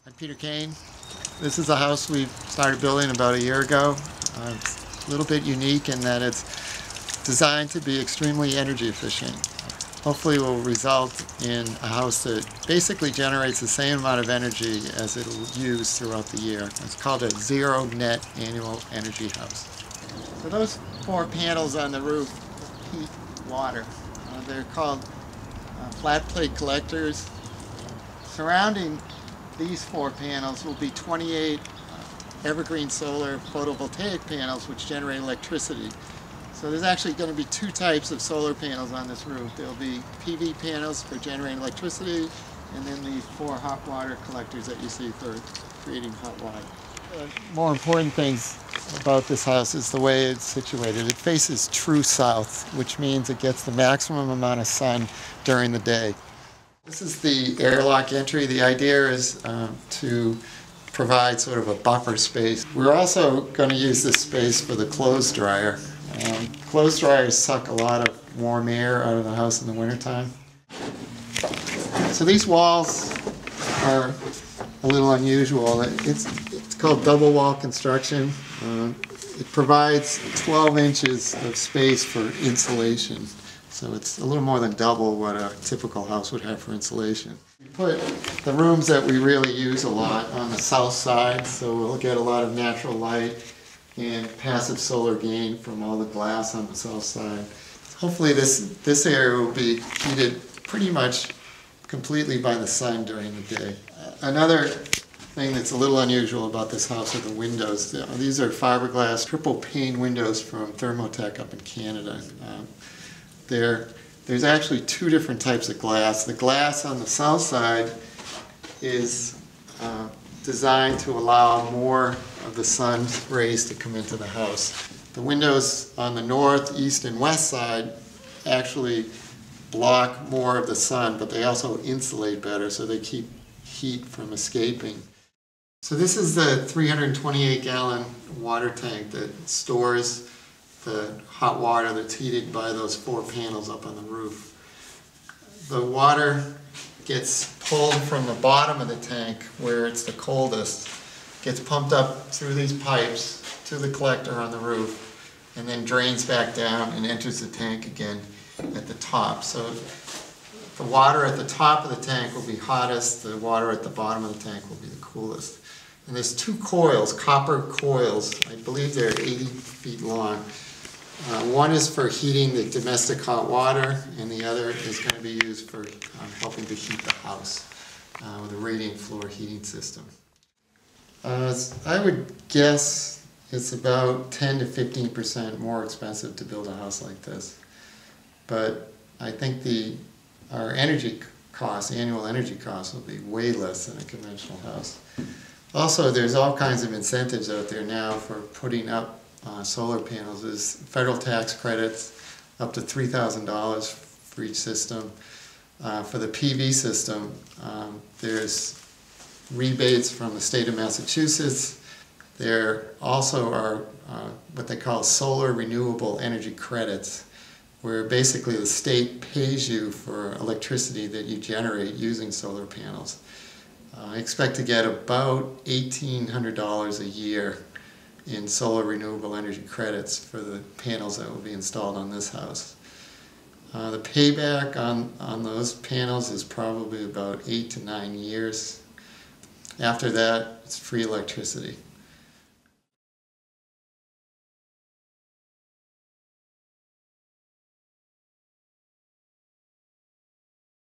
I'm Peter Kane. This is a house we started building about a year ago. It's a little bit unique in that it's designed to be extremely energy efficient. Hopefully it will result in a house that basically generates the same amount of energy as it'll use throughout the year. It's called a zero net annual energy house. So those 4 panels on the roof heat water. They're called flat plate collectors. Surrounding these 4 panels will be 28 evergreen solar photovoltaic panels which generate electricity. So there's actually going to be 2 types of solar panels on this roof. There'll be PV panels for generating electricity, and then these 4 hot water collectors that you see for creating hot water. More important things about this house is the way it's situated. It faces true south, which means it gets the maximum amount of sun during the day. This is the airlock entry. The idea is to provide sort of a buffer space. We're also going to use this space for the clothes dryer. Clothes dryers suck a lot of warm air out of the house in the wintertime. So these walls are a little unusual. It's called double wall construction. It provides 12 inches of space for insulation. So it's a little more than double what a typical house would have for insulation. We put the rooms that we really use a lot on the south side, so we'll get a lot of natural light and passive solar gain from all the glass on the south side. Hopefully this area will be heated pretty much completely by the sun during the day. Another thing that's a little unusual about this house are the windows. These are fiberglass triple pane windows from Thermotech up in Canada. There's actually 2 different types of glass. The glass on the south side is designed to allow more of the sun's rays to come into the house. The windows on the north, east, and west side actually block more of the sun, but they also insulate better, so they keep heat from escaping. So this is the 328-gallon water tank that stores the hot water that's heated by those 4 panels up on the roof. The water gets pulled from the bottom of the tank where it's the coldest, gets pumped up through these pipes to the collector on the roof, and then drains back down and enters the tank again at the top. So the water at the top of the tank will be hottest, the water at the bottom of the tank will be the coolest. And there's 2 coils, copper coils. I believe they're 80 feet long. One is for heating the domestic hot water, and the other is going to be used for helping to heat the house with a radiant floor heating system. I would guess it's about 10 to 15% more expensive to build a house like this. But I think our energy costs, annual energy costs, will be way less than a conventional house. Also, there's all kinds of incentives out there now for putting up solar panels. There's federal tax credits up to $3,000 for each system. For the PV system, there's rebates from the state of Massachusetts. There also are what they call solar renewable energy credits, where basically the state pays you for electricity that you generate using solar panels. I expect to get about $1,800 a year in solar renewable energy credits for the panels that will be installed on this house. The payback on those panels is probably about 8 to 9 years. After that, it's free electricity.